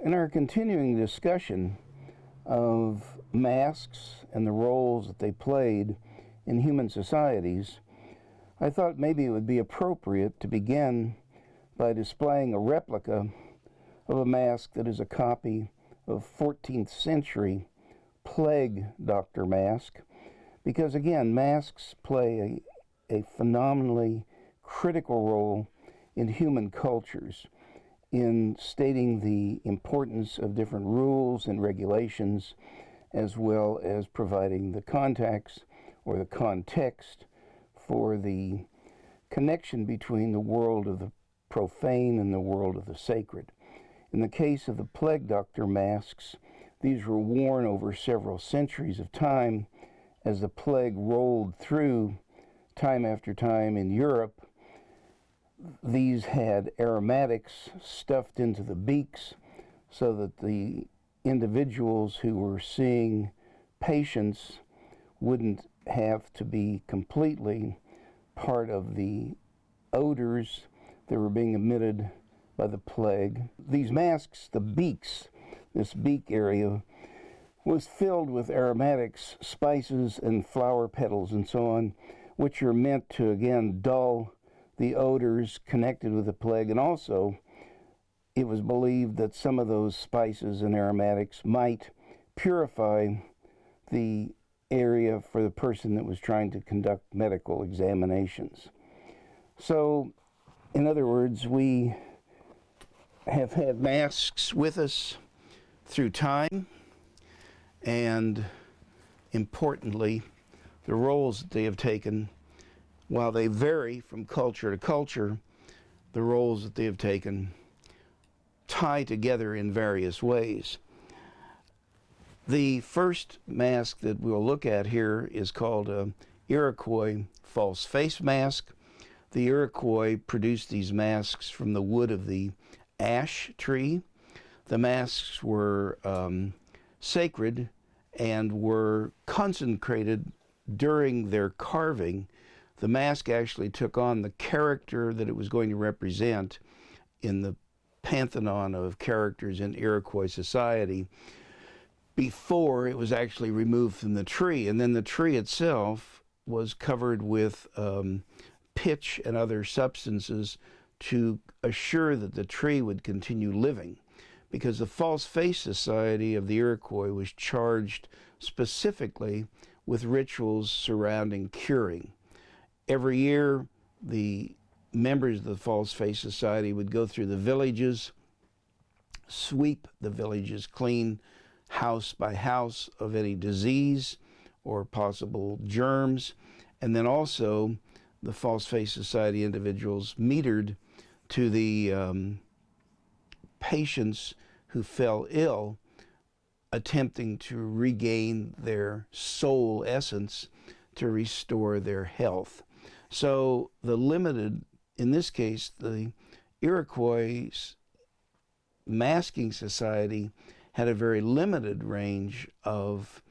In our continuing discussion of masks and the roles that they played in human societies, I thought maybe it would be appropriate to begin by displaying a replica of a mask that is a copy of 14th century plague doctor mask, because again, masks play a phenomenally critical role in human cultures in stating the importance of different rules and regulations, as well as providing the context or the context for the connection between the world of the profane and the world of the sacred. In the case of the plague doctor masks, these were worn over several centuries of time as the plague rolled through time after time in Europe. These had aromatics stuffed into the beaks so that the individuals who were seeing patients wouldn't have to be completely part of the odors that were being emitted by the plague. These masks, the beaks, this beak area, was filled with aromatics, spices, and flower petals and so on, which are meant to, again, dull the odors connected with the plague. And also, it was believed that some of those spices and aromatics might purify the area for the person that was trying to conduct medical examinations. So, in other words, we have had masks with us through time, and importantly, the roles that they have taken, while they vary from culture to culture, the roles that they have taken tie together in various ways. The first mask that we'll look at here is called a Iroquois false face mask. The Iroquois produced these masks from the wood of the ash tree. The masks were sacred and were consecrated during their carving. The mask actually took on the character that it was going to represent in the pantheon of characters in Iroquois society before it was actually removed from the tree. And then the tree itself was covered with pitch and other substances to assure that the tree would continue living, because the False Face Society of the Iroquois was charged specifically with rituals surrounding curing. Every year, the members of the False Face Society would go through the villages, sweep the villages clean, house by house, of any disease or possible germs, and then also the False Face Society individuals metered to the patients who fell ill, attempting to regain their soul essence to restore their health. So the limited, in this case, the Iroquois masking society had a very limited range of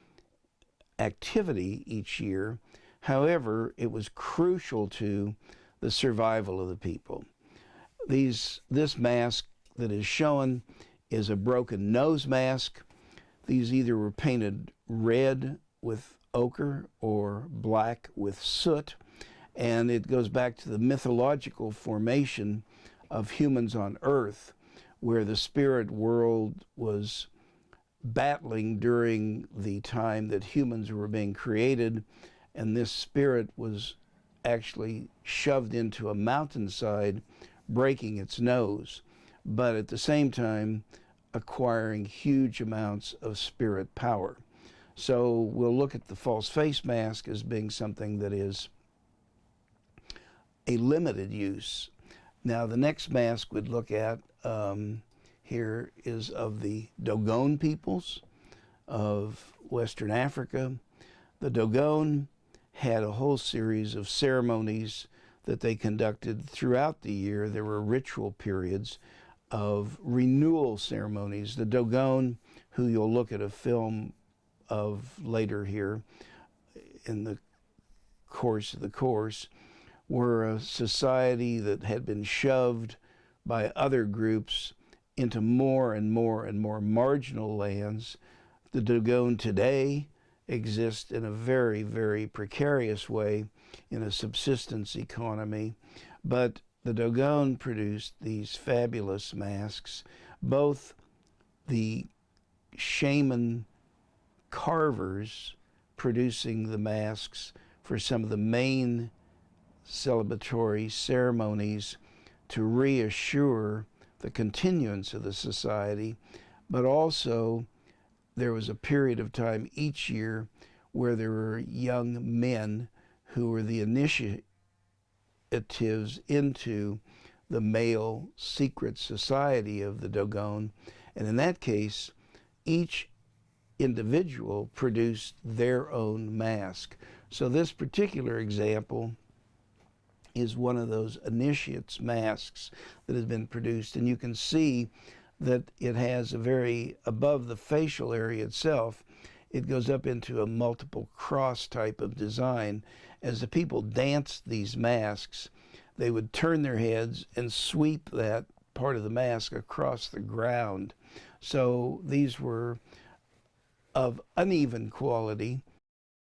activity each year. However, it was crucial to the survival of the people. This mask that is shown is a broken nose mask. These either were painted red with ochre or black with soot, and it goes back to the mythological formation of humans on Earth, where the spirit world was battling during the time that humans were being created, and this spirit was actually shoved into a mountainside, breaking its nose, but at the same time acquiring huge amounts of spirit power. So we'll look at the false face mask as being something that is a limited use. Now the next mask we'd look at here is of the Dogon peoples of Western Africa. The Dogon had a whole series of ceremonies that they conducted throughout the year. There were ritual periods of renewal ceremonies. The Dogon, who you'll look at a film of later here in the course of the course, were a society that had been shoved by other groups into more and more and more marginal lands. The Dogon today exists in a very, very precarious way in a subsistence economy, but the Dogon produced these fabulous masks, both the shaman carvers producing the masks for some of the main celebratory ceremonies to reassure the continuance of the society, but also there was a period of time each year where there were young men who were the initiatives into the male secret society of the Dogon, and in that case, each individual produced their own mask. So this particular example is one of those initiates masks that has been produced, and you can see that it has a very, above the facial area itself, it goes up into a multiple cross type of design. As the people danced these masks, they would turn their heads and sweep that part of the mask across the ground. So these were of uneven quality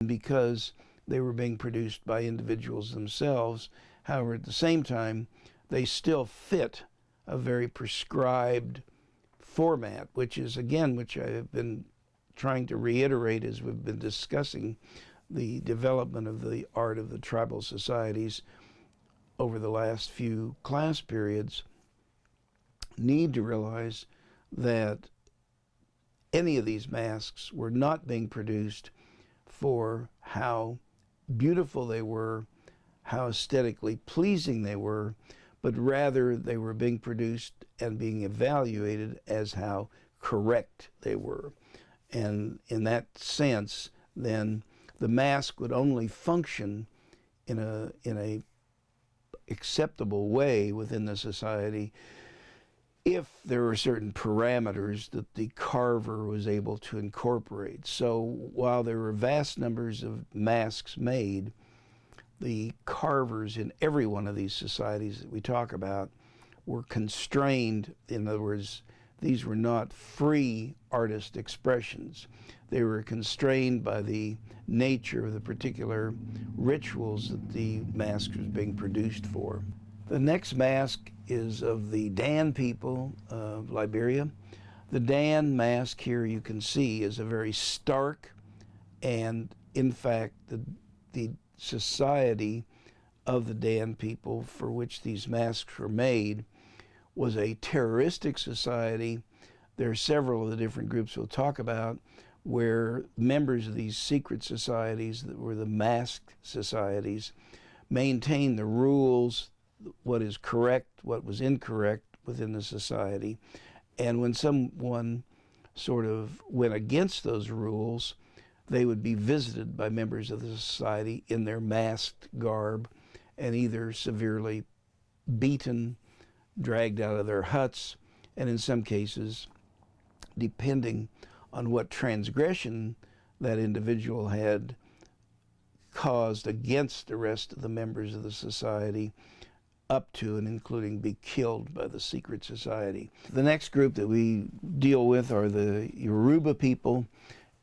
because they were being produced by individuals themselves. However, at the same time, they still fit a very prescribed format, which is, again, which I have been trying to reiterate as we've been discussing the development of the art of the tribal societies over the last few class periods. Need to realize that any of these masks were not being produced for how beautiful they were, how aesthetically pleasing they were, but rather they were being produced and being evaluated as how correct they were. And in that sense, then the mask would only function in a acceptable way within the society if there were certain parameters that the carver was able to incorporate. So while there were vast numbers of masks made, the carvers in every one of these societies that we talk about were constrained. In other words, these were not free artist expressions. They were constrained by the nature of the particular rituals that the mask was being produced for. The next mask is of the Dan people of Liberia. The Dan mask here you can see is a very stark, and in fact the society of the Dan people for which these masks were made was a terroristic society. There are several of the different groups we'll talk about where members of these secret societies that were the masked societies maintained the rules, what is correct, what was incorrect within the society. And when someone sort of went against those rules, they would be visited by members of the society in their masked garb and either severely beaten, dragged out of their huts, and in some cases, depending on what transgression that individual had caused against the rest of the members of the society, up to and including be killed by the secret society. The next group that we deal with are the Ruba people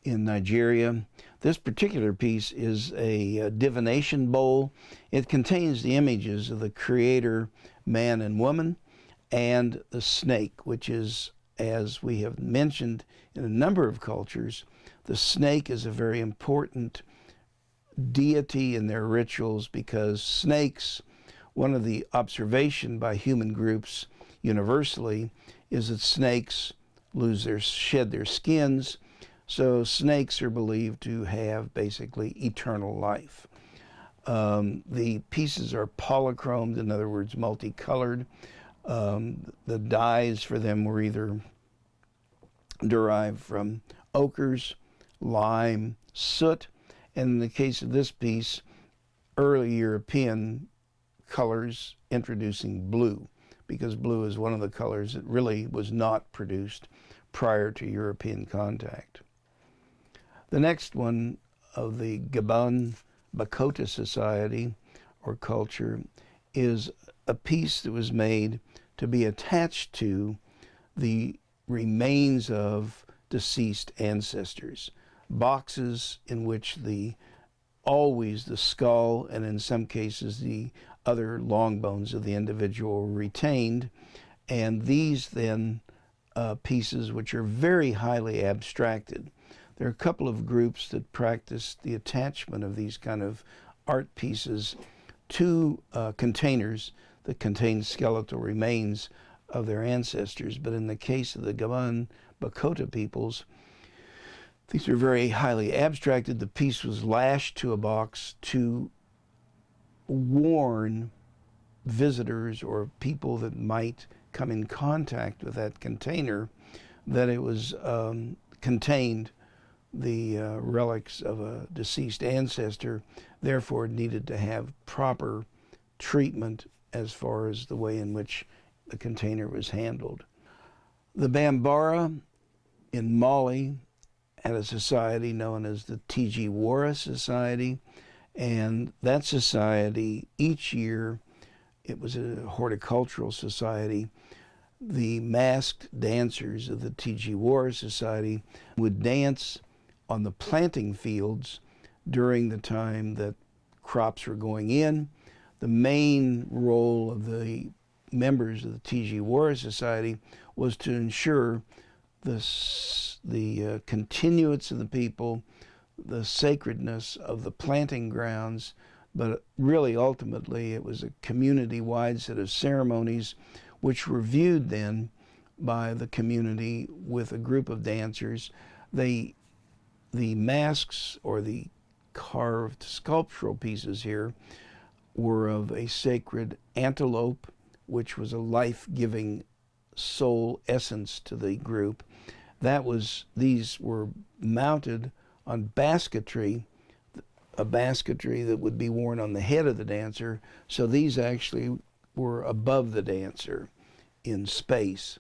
in Nigeria. This particular piece is a divination bowl. It contains the images of the creator, man and woman, and the snake, which is, as we have mentioned in a number of cultures, the snake is a very important deity in their rituals because snakes, one of the observation by human groups universally is that snakes shed their skins. So snakes are believed to have basically eternal life. The pieces are polychromed, in other words, multicolored. The dyes for them were either derived from ochres, lime, soot, and in the case of this piece, early European colors introducing blue, because blue is one of the colors that really was not produced prior to European contact. The next one of the Gabon Dakota society or culture is a piece that was made to be attached to the remains of deceased ancestors. Boxes in which always the skull, and in some cases the other long bones of the individual, were retained. And these then pieces, which are very highly abstracted. There are a couple of groups that practice the attachment of these kind of art pieces to containers that contain skeletal remains of their ancestors. But in the case of the Gaman Dakota peoples, these are very highly abstracted. The piece was lashed to a box to warn visitors or people that might come in contact with that container that it was contained the relics of a deceased ancestor, therefore needed to have proper treatment as far as the way in which the container was handled. The Bambara in Mali had a society known as the Tjiwara Society, and that society, each year, it was a horticultural society, the masked dancers of the Tjiwara Society would dance on the planting fields during the time that crops were going in. The main role of the members of the Tjiwara Society was to ensure the continuance of the people, the sacredness of the planting grounds, but really ultimately it was a community-wide set of ceremonies which were viewed then by the community with a group of dancers. The masks, or the carved sculptural pieces here, were of a sacred antelope, which was a life-giving soul essence to the group. These were mounted on basketry, a basketry that would be worn on the head of the dancer. So these actually were above the dancer in space.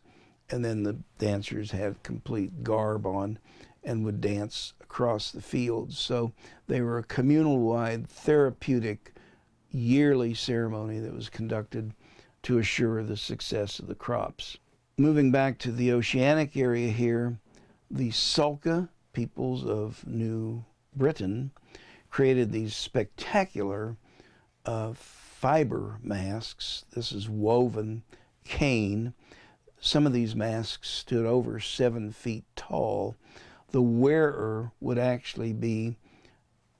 And then the dancers had complete garb on and would dance across the fields. So they were a communal-wide, therapeutic, yearly ceremony that was conducted to assure the success of the crops. Moving back to the oceanic area here, the Salka peoples of New Britain created these spectacular fiber masks. This is woven cane. Some of these masks stood over 7 feet tall. The wearer would actually be,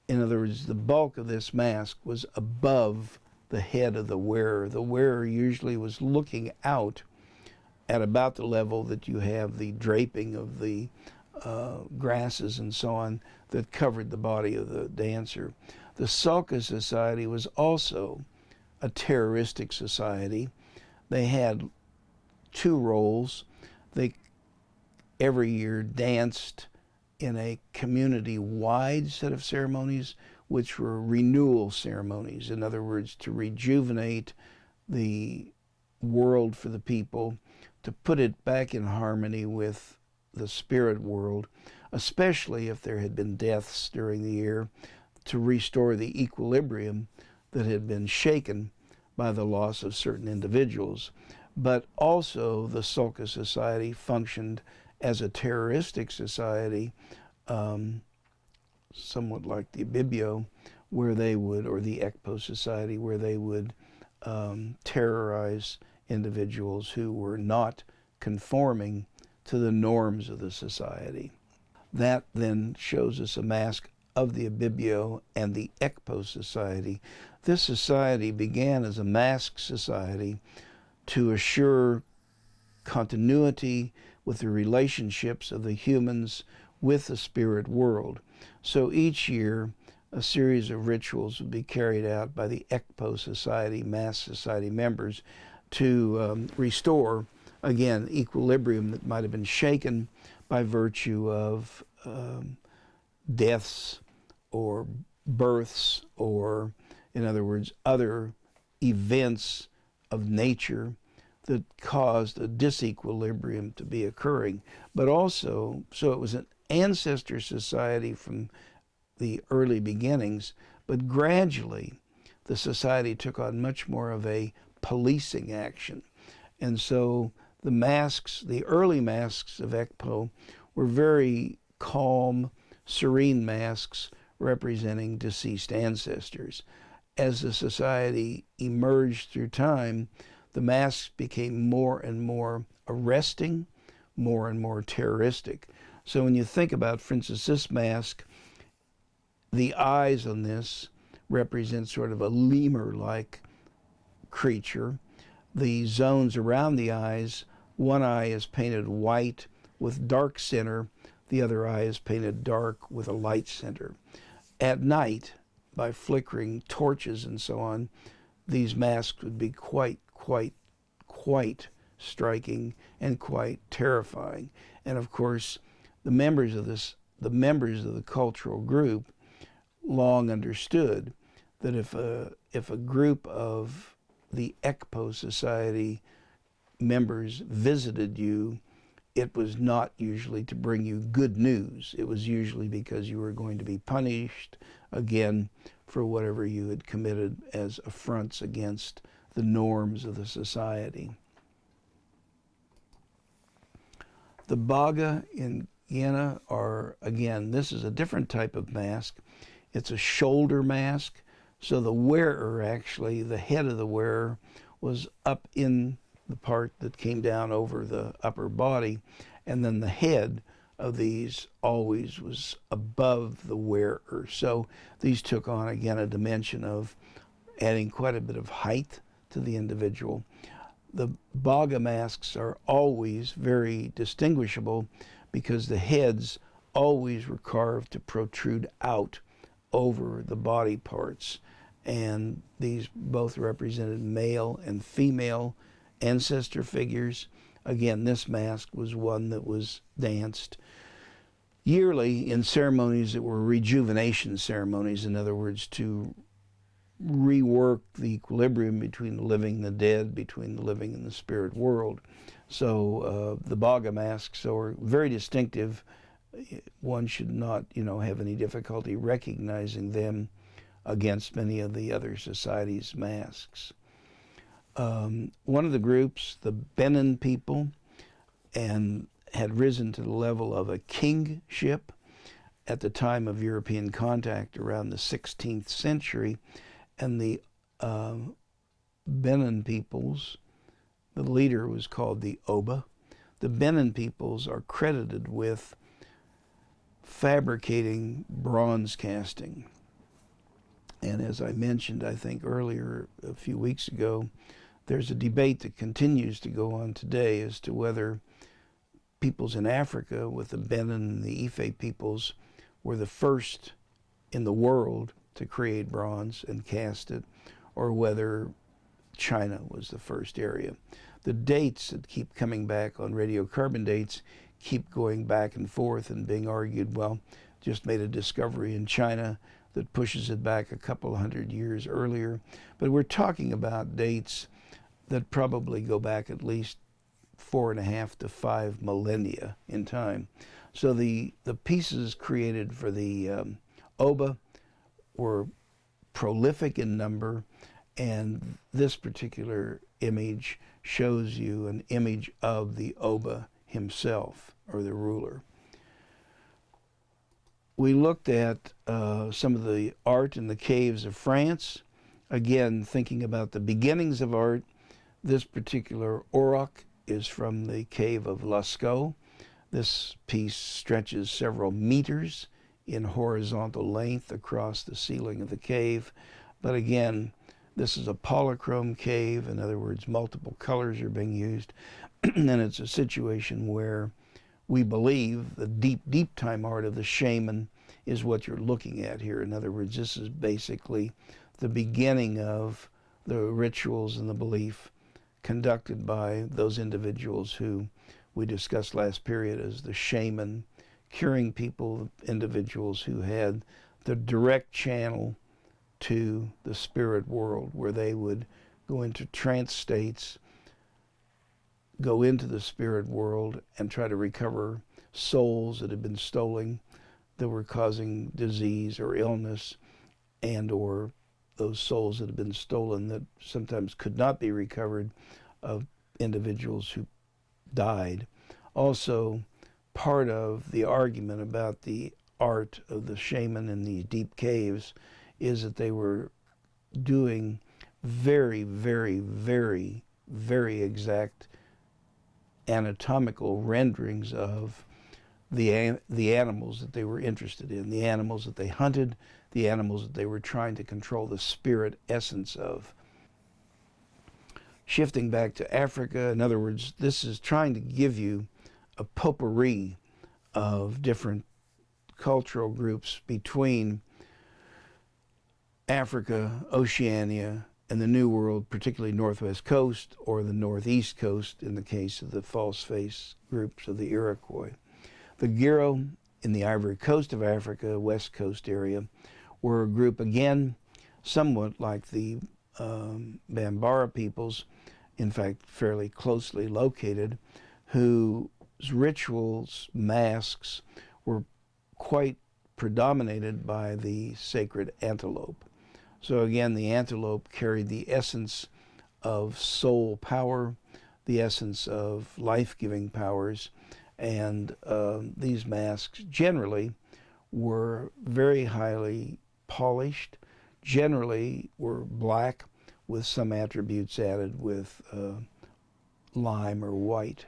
in other words, the bulk of this mask was above the head of the wearer. The wearer usually was looking out at about the level that you have the draping of the grasses and so on that covered the body of the dancer. The Salka Society was also a terroristic society. They had 2 roles. They every year danced in a community-wide set of ceremonies, which were renewal ceremonies. In other words, to rejuvenate the world for the people, to put it back in harmony with the spirit world, especially if there had been deaths during the year, to restore the equilibrium that had been shaken by the loss of certain individuals. But also the Salka Society functioned as a terroristic society, somewhat like the Ibibio, where they would, or the Expo Society, where they would terrorize individuals who were not conforming to the norms of the society. That then shows us a mask of the Ibibio and the Expo Society. This society began as a mask society to assure continuity with the relationships of the humans with the spirit world. So each year, a series of rituals would be carried out by the Expo Society, Mask Society members, to restore, again, equilibrium that might have been shaken by virtue of deaths or births, or, in other words, other events of nature that caused a disequilibrium to be occurring. But also, so it was an ancestor society from the early beginnings, but gradually the society took on much more of a policing action. And so the masks, the early masks of Expo, were very calm, serene masks representing deceased ancestors. As the society emerged through time, the masks became more and more arresting, more and more terroristic. So when you think about, for instance, this mask, the eyes on this represent sort of a lemur-like creature. The zones around the eyes, one eye is painted white with dark center, the other eye is painted dark with a light center. At night, by flickering torches and so on, these masks would be quite striking and quite terrifying. And of course, the members of the cultural group long understood that if a group of the Expo Society members visited you, it was not usually to bring you good news. It was usually because you were going to be punished again for whatever you had committed as affronts against the norms of the society. The Baga in Guyana are, again, this is a different type of mask. It's a shoulder mask, so the wearer, actually, the head of the wearer was up in the part that came down over the upper body, and then the head of these always was above the wearer. So these took on, again, a dimension of adding quite a bit of height to the individual. The Baga masks are always very distinguishable because the heads always were carved to protrude out over the body parts. And these both represented male and female ancestor figures. Again, this mask was one that was danced yearly in ceremonies that were rejuvenation ceremonies, in other words, to rework the equilibrium between the living and the dead, between the living and the spirit world. So the Baga masks are very distinctive. One should not, have any difficulty recognizing them against many of the other societies' masks. One of the groups, the Benin people, and had risen to the level of a kingship at the time of European contact around the 16th century, and the Benin peoples, the leader was called the Oba. The Benin peoples are credited with fabricating bronze casting. And as I mentioned, I think earlier, a few weeks ago, there's a debate that continues to go on today as to whether peoples in Africa, with the Benin and the Ife peoples, were the first in the world to create bronze and cast it, or whether China was the first area. The dates that keep coming back on radiocarbon dates keep going back and forth and being argued. Well, just made a discovery in China that pushes it back a couple hundred years earlier. But we're talking about dates that probably go back at least 4.5 to 5 millennia in time. So the pieces created for the Oba were prolific in number, and this particular image shows you an image of the Oba himself, or the ruler. We looked at some of the art in the caves of France. Again, thinking about the beginnings of art, this particular Auric is from the cave of Lascaux. This piece stretches several meters in horizontal length across the ceiling of the cave. But again, this is a polychrome cave. In other words, multiple colors are being used. And it's a situation where we believe the deep time art of the shaman is what you're looking at here. In other words, this is basically the beginning of the rituals and the belief conducted by those individuals who we discussed last period as the shaman, curing people, individuals who had the direct channel to the spirit world, where they would go into trance states, go into the spirit world, and try to recover souls that had been stolen, that were causing disease or illness, and or those souls that had been stolen that sometimes could not be recovered, of individuals who died. Also, part of the argument about the art of the shaman in these deep caves is that they were doing very, very, very, very exact anatomical renderings of the animals that they were interested in, the animals that they hunted, the animals that they were trying to control the spirit essence of. Shifting back to Africa, in other words, this is trying to give you a potpourri of different cultural groups between Africa, Oceania, and the New World, particularly Northwest Coast or the Northeast Coast in the case of the false face groups of the Iroquois. The Giro in the Ivory Coast of Africa, West Coast area, were a group, again, somewhat like the Bambara peoples, in fact, fairly closely located, whose rituals, masks, were quite predominated by the sacred antelope. So again, the antelope carried the essence of soul power, the essence of life-giving powers, and these masks generally were very highly polished, generally were black with some attributes added with lime or white.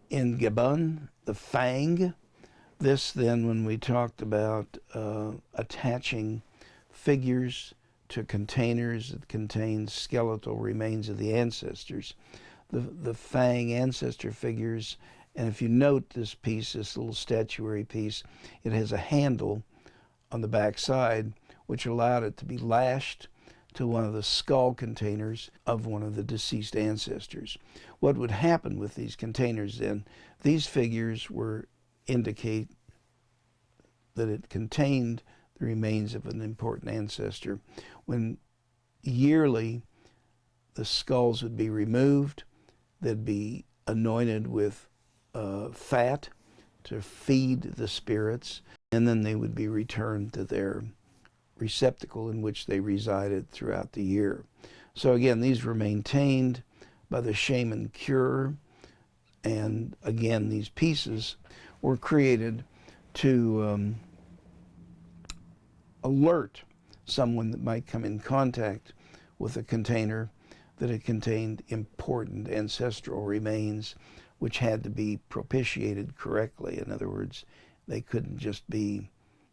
In Gabon, the Fang, this then when we talked about attaching figures to containers that contain skeletal remains of the ancestors. The Fang ancestor figures, and if you note this piece, this little statuary piece, it has a handle on the back side which allowed it to be lashed to one of the skull containers of one of the deceased ancestors. What would happen with these containers then? These figures were indicate that it contained the remains of an important ancestor. When yearly the skulls would be removed, they'd be anointed with fat to feed the spirits, and then they would be returned to their receptacle in which they resided throughout the year. So again, these were maintained by the shaman cure, and again, these pieces were created to alert someone that might come in contact with a container that it contained important ancestral remains which had to be propitiated correctly. In other words, they couldn't just be,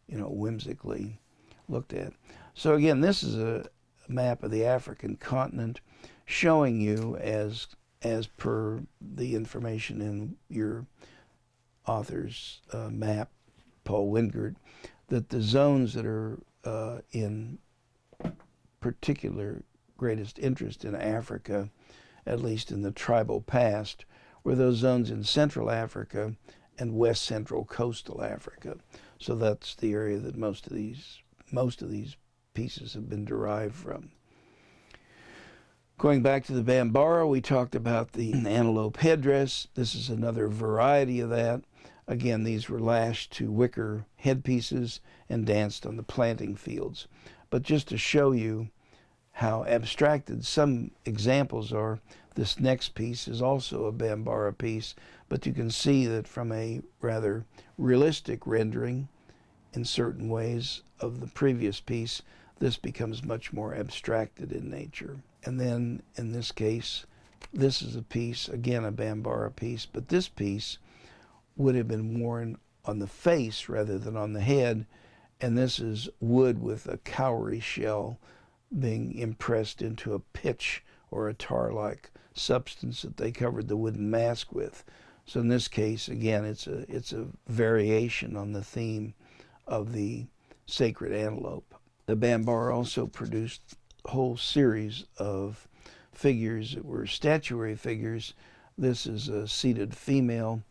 whimsically looked at. So again, this is a map of the African continent showing you, as per the information in your author's map, Paul Wingert, that the zones that are in particular greatest interest in Africa, at least in the tribal past, were those zones in Central Africa and West Central Coastal Africa. So that's the area that most of these pieces have been derived from. Going back to the Bambara, we talked about the Antelope Headdress. This is another variety of that. Again, these were lashed to wicker headpieces and danced on the planting fields. But just to show you how abstracted some examples are, this next piece is also a Bambara piece, but you can see that from a rather realistic rendering in certain ways of the previous piece, this becomes much more abstracted in nature. And then in this case, this is a piece, again a Bambara piece, but this piece would have been worn on the face rather than on the head, and this is wood with a cowrie shell being impressed into a pitch or a tar-like substance that they covered the wooden mask with. So in this case, again, it's a variation on the theme of the sacred antelope. The Bambara also produced a whole series of figures that were statuary figures. This is a seated female.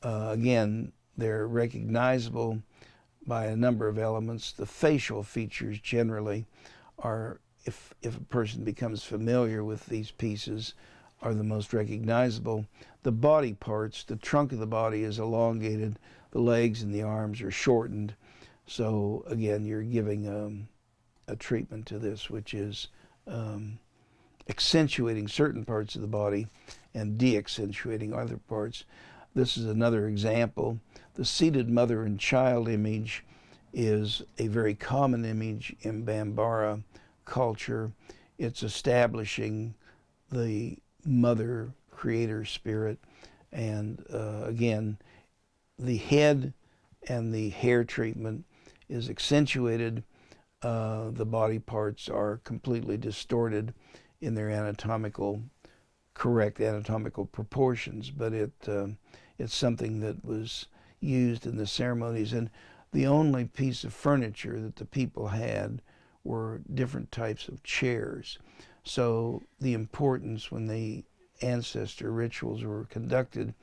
Again, they're recognizable by a number of elements. The facial features generally are, if a person becomes familiar with these pieces, are the most recognizable. The body parts, the trunk of the body is elongated, the legs and the arms are shortened. So again, you're giving a treatment to this which is accentuating certain parts of the body and de-accentuating other parts. This is another example. The seated mother and child image is a very common image in Bambara culture. It's establishing the mother creator spirit, and again, the head and the hair treatment is accentuated. The body parts are completely distorted in their correct anatomical proportions, but it's something that was used in the ceremonies. And the only piece of furniture that the people had were different types of chairs. So the importance when the ancestor rituals were conducted,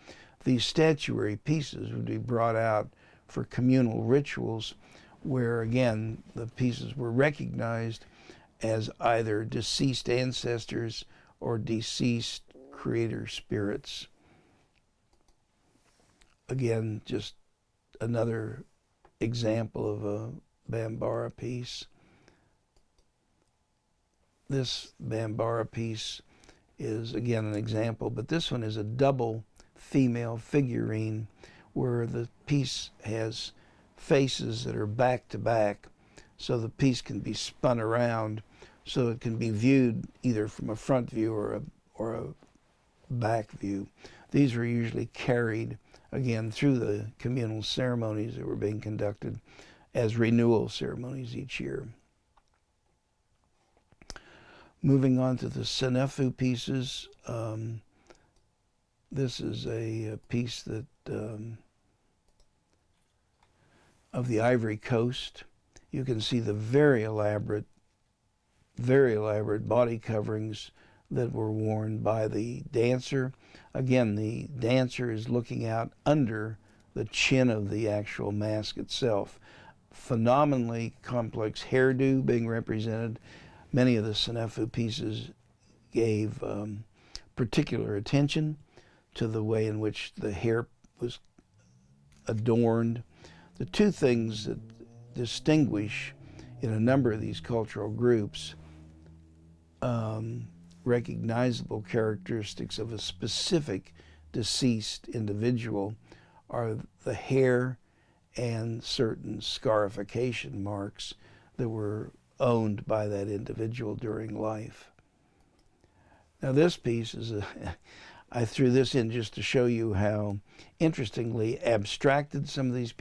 these statuary pieces would be brought out for communal rituals, where again the pieces were recognized as either deceased ancestors or deceased creator spirits. Again, just another example of a Bambara piece. This Bambara piece is again an example, but this one is a double female figurine where the piece has faces that are back to back, so the piece can be spun around so it can be viewed either from a front view or a back view. These were usually carried again through the communal ceremonies that were being conducted as renewal ceremonies each year. Moving on to the Senefu pieces, this is a piece that of the Ivory Coast. You can see the very elaborate body coverings that were worn by the dancer. Again, the dancer is looking out under the chin of the actual mask itself. Phenomenally complex hairdo being represented. Many of the Senefu pieces gave particular attention to the way in which the hair was adorned. The two things that distinguish in a number of these cultural groups recognizable characteristics of a specific deceased individual are the hair and certain scarification marks that were owned by that individual during life. Now this piece is I threw this in just to show you how interestingly abstracted some of these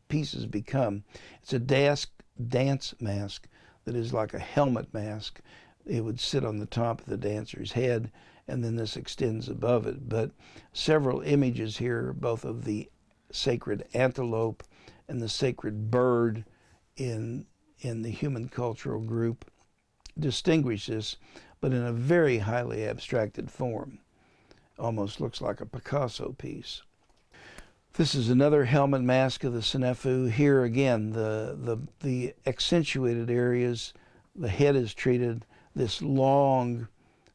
pieces become. It's a dance mask that is like a helmet mask. It would sit on the top of the dancer's head, and then this extends above it. But several images here, both of the sacred antelope and the sacred bird in the human cultural group, distinguish this, but in a very highly abstracted form. Almost looks like a Picasso piece. This is another helmet mask of the Senefu. Here again, the accentuated areas, the head is treated, this long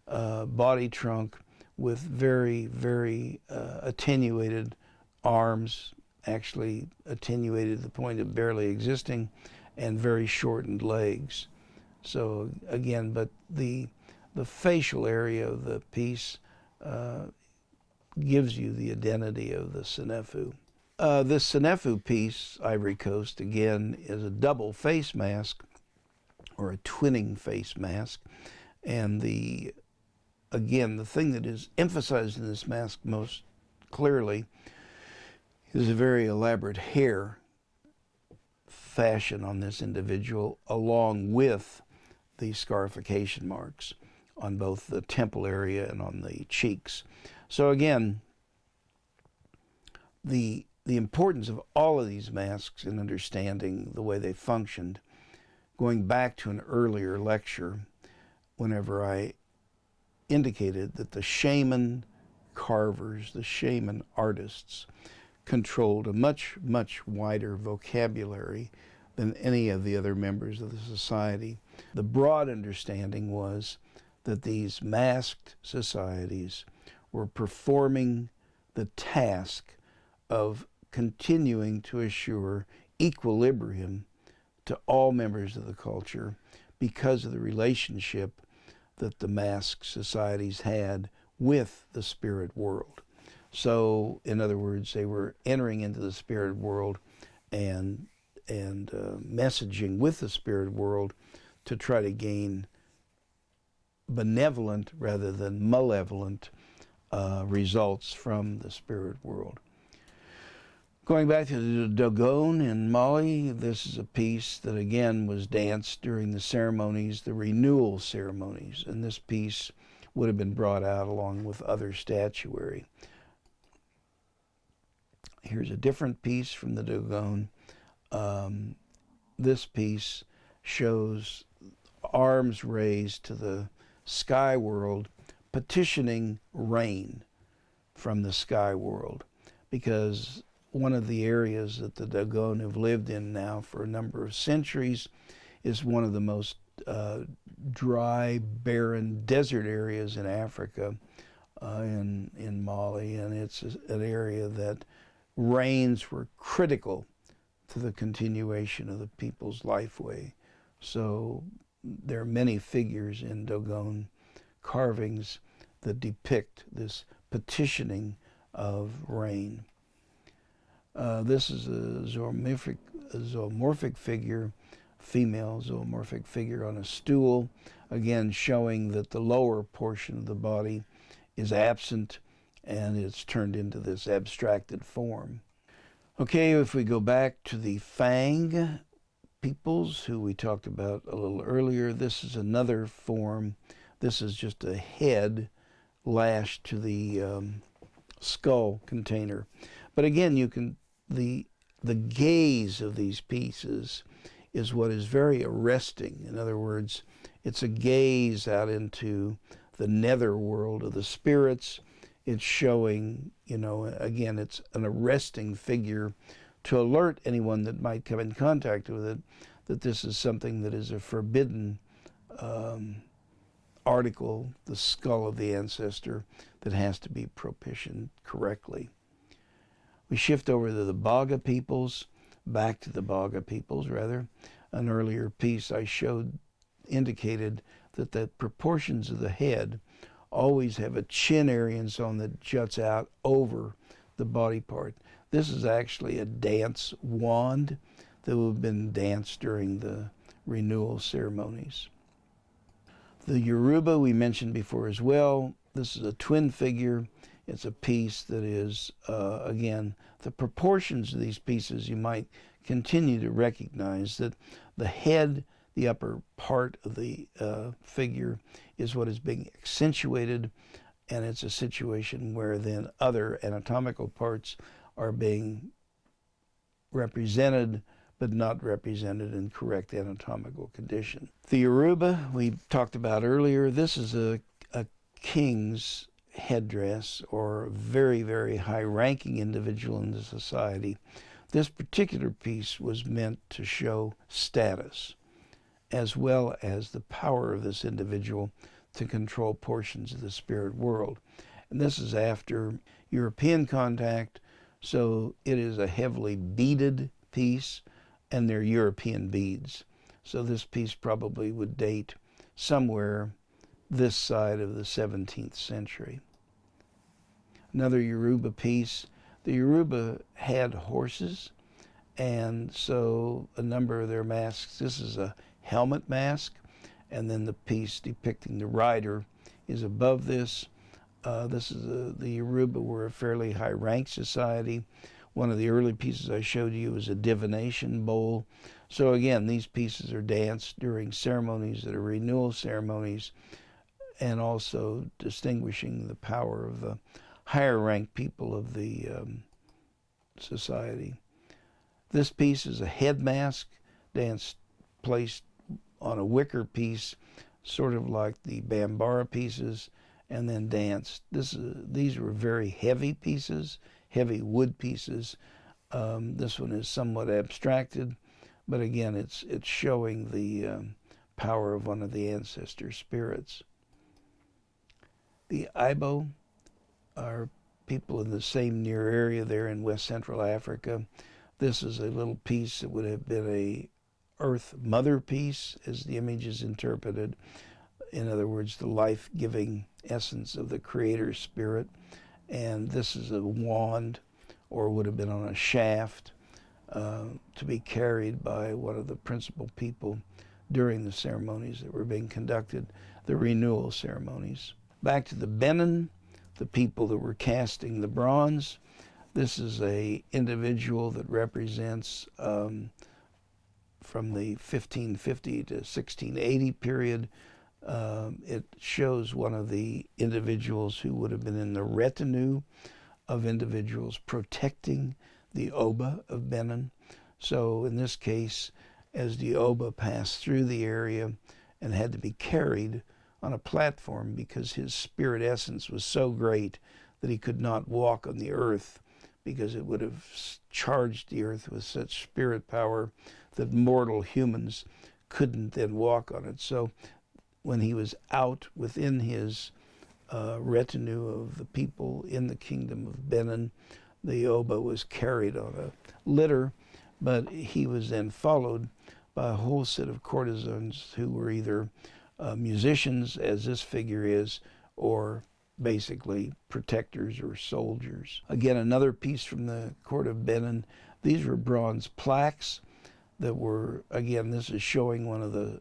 body trunk with very, very attenuated arms, actually attenuated to the point of barely existing, and very shortened legs. So again, but the facial area of the piece gives you the identity of the Senefu. This Senefu piece, Ivory Coast, again, is a double face mask, or a twinning face mask. And the thing that is emphasized in this mask most clearly is a very elaborate hair fashion on this individual, along with the scarification marks on both the temple area and on the cheeks. So again, the importance of all of these masks in understanding the way they functioned, going back to an earlier lecture, whenever I indicated that the shaman carvers, the shaman artists, controlled a much, much wider vocabulary than any of the other members of the society. The broad understanding was that these masked societies were performing the task of continuing to assure equilibrium to all members of the culture because of the relationship that the masked societies had with the spirit world. So, in other words, they were entering into the spirit world and messaging with the spirit world to try to gain benevolent rather than malevolent results from the spirit world. Going back to the Dogon in Mali, this is a piece that again was danced during the ceremonies, the renewal ceremonies, and this piece would have been brought out along with other statuary. Here's a different piece from the Dogon. This piece shows arms raised to the sky world, petitioning rain from the sky world, because one of the areas that the Dogon have lived in now for a number of centuries is one of the most dry, barren desert areas in Africa, in Mali, and it's an area that rains were critical to the continuation of the people's lifeway. So there are many figures in Dogon carvings that depict this petitioning of rain. This is a zoomorphic figure, female zoomorphic figure on a stool, again showing that the lower portion of the body is absent and it's turned into this abstracted form. Okay, if we go back to the Fang peoples, who we talked about a little earlier, this is another form. This is just a head lashed to the skull container. But again, you can the gaze of these pieces is what is very arresting. In other words, it's a gaze out into the nether world of the spirits. It's showing, again, it's an arresting figure to alert anyone that might come in contact with it that this is something that is a forbidden article, the skull of the ancestor, that has to be propitiated correctly. We shift over to the Baga peoples, back to the Baga peoples, rather. An earlier piece I showed indicated that the proportions of the head always have a chin area and so on that juts out over the body part. This is actually a dance wand that would have been danced during the renewal ceremonies. The Yoruba we mentioned before as well. This is a twin figure. It's a piece that is, again, the proportions of these pieces you might continue to recognize that the head, the upper part of the figure, is what is being accentuated, and it's a situation where then other anatomical parts are being represented but not represented in correct anatomical condition. The Yoruba we talked about earlier. This is a king's headdress, or a very, very high-ranking individual in the society. This particular piece was meant to show status, as well as the power of this individual to control portions of the spirit world. And this is after European contact, so it is a heavily beaded piece, and they're European beads. So this piece probably would date somewhere this side of the 17th century. Another Yoruba piece. The Yoruba had horses, and so a number of their masks, this is a helmet mask, and then the piece depicting the rider is above this. This is the Yoruba were a fairly high-ranked society. One of the early pieces I showed you was a divination bowl. So again, these pieces are danced during ceremonies that are renewal ceremonies, and also distinguishing the power of the higher-ranked people of the society. This piece is a head mask, danced, placed on a wicker piece, sort of like the Bambara pieces, and then danced. These were very heavy pieces, heavy wood pieces. This one is somewhat abstracted, but again, it's showing the power of one of the ancestor spirits. The Ibo are people in the same near area there in West Central Africa. This is a little piece that would have been a Earth Mother piece, as the image is interpreted. In other words, the life-giving essence of the creator spirit. And this is a wand, or would have been on a shaft, to be carried by one of the principal people during the ceremonies that were being conducted, the renewal ceremonies. Back to the Benin, the people that were casting the bronze. This is a individual that represents from the 1550 to 1680 period. It shows one of the individuals who would have been in the retinue of individuals protecting the Oba of Benin. So in this case, as the Oba passed through the area and had to be carried on a platform because his spirit essence was so great that he could not walk on the earth, because it would have charged the earth with such spirit power that mortal humans couldn't then walk on it. So when he was out within his retinue of the people in the kingdom of Benin, the Oba was carried on a litter, but he was then followed by a whole set of courtesans who were either musicians, as this figure is, or basically protectors or soldiers. Again, another piece from the court of Benin. These were bronze plaques that were, again, this is showing one of the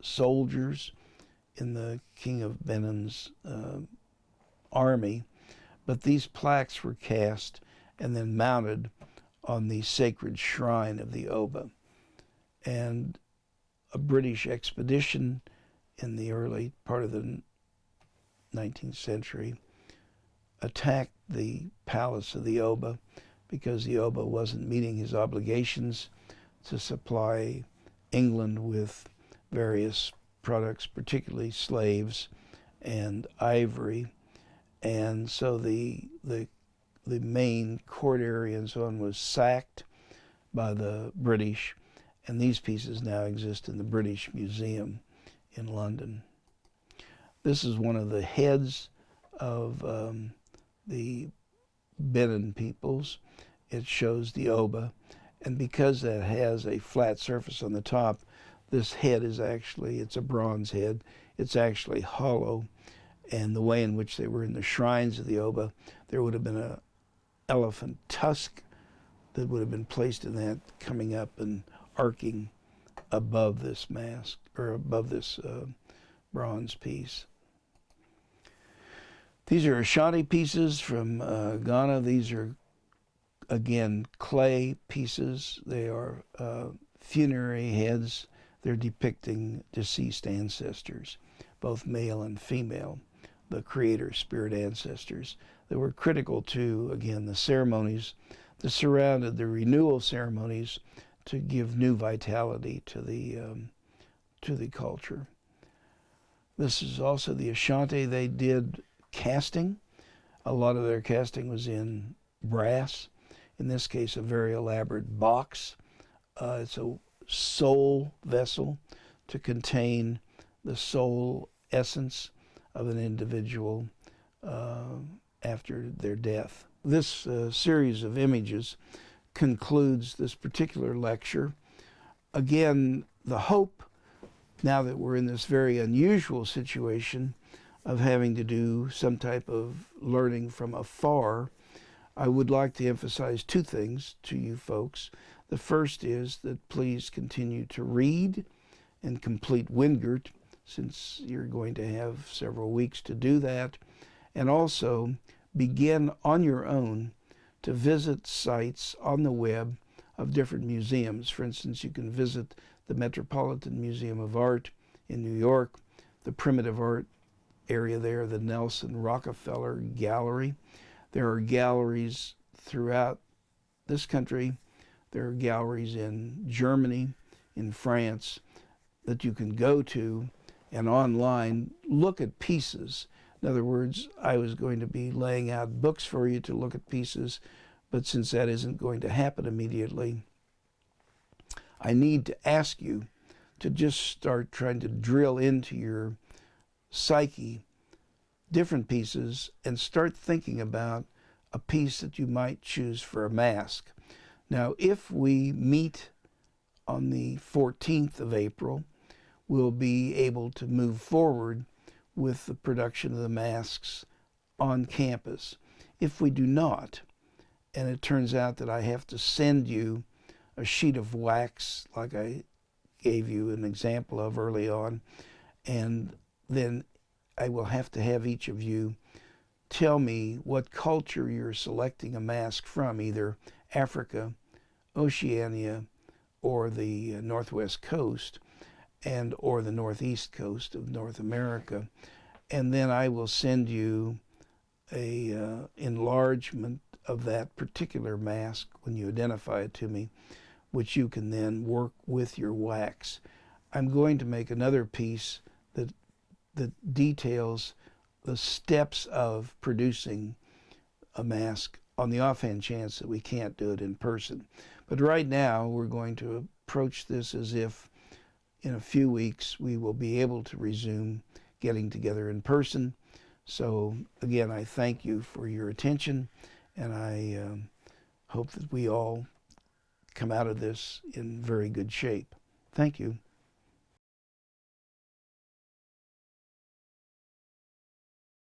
soldiers in the King of Benin's army. But these plaques were cast and then mounted on the sacred shrine of the Oba. And a British expedition in the early part of the 19th century attacked the palace of the Oba because the Oba wasn't meeting his obligations to supply England with various products, particularly slaves and ivory. And so the main court area and so on was sacked by the British, and these pieces now exist in the British Museum in London. This is one of the heads of the Benin peoples. It shows the Oba, and because that has a flat surface on the top, this head is actually, it's a bronze head, it's actually hollow. And the way in which they were in the shrines of the Oba, there would have been an elephant tusk that would have been placed in that, coming up and arcing above this mask, or above this bronze piece. These are Ashanti pieces from Ghana. These are, again, clay pieces. They are funerary heads. They're depicting deceased ancestors, both male and female, the creator spirit ancestors that were critical to, again, the ceremonies that surrounded the renewal ceremonies to give new vitality to the culture. This is also the Ashanti. They did casting. A lot of their casting was in brass. In this case, a very elaborate box. It's a soul vessel to contain the soul essence of an individual after their death. This series of images concludes this particular lecture. Again, the hope, now that we're in this very unusual situation of having to do some type of learning from afar, I would like to emphasize two things to you folks. The first is that please continue to read and complete Wingert, since you're going to have several weeks to do that, and also begin on your own to visit sites on the web of different museums. For instance, you can visit the Metropolitan Museum of Art in New York, the Primitive Art area there, the Nelson Rockefeller Gallery. There are galleries throughout this country. There are galleries in Germany, in France, that you can go to and online look at pieces. In other words, I was going to be laying out books for you to look at pieces, but since that isn't going to happen immediately, I need to ask you to just start trying to drill into your psyche different pieces and start thinking about a piece that you might choose for a mask. Now, if we meet on the 14th of April, we'll be able to move forward with the production of the masks on campus. If we do not, and it turns out that I have to send you a sheet of wax like I gave you an example of early on, and then I will have to have each of you tell me what culture you're selecting a mask from, either Africa, Oceania, or the Northwest Coast, and or the Northeast Coast of North America. And then I will send you a enlargement of that particular mask when you identify it to me, which you can then work with your wax. I'm going to make another piece that details the steps of producing a mask on the offhand chance that we can't do it in person. But right now we're going to approach this as if in a few weeks we will be able to resume getting together in person. So again, I thank you for your attention, and I hope that we all come out of this in very good shape. Thank you.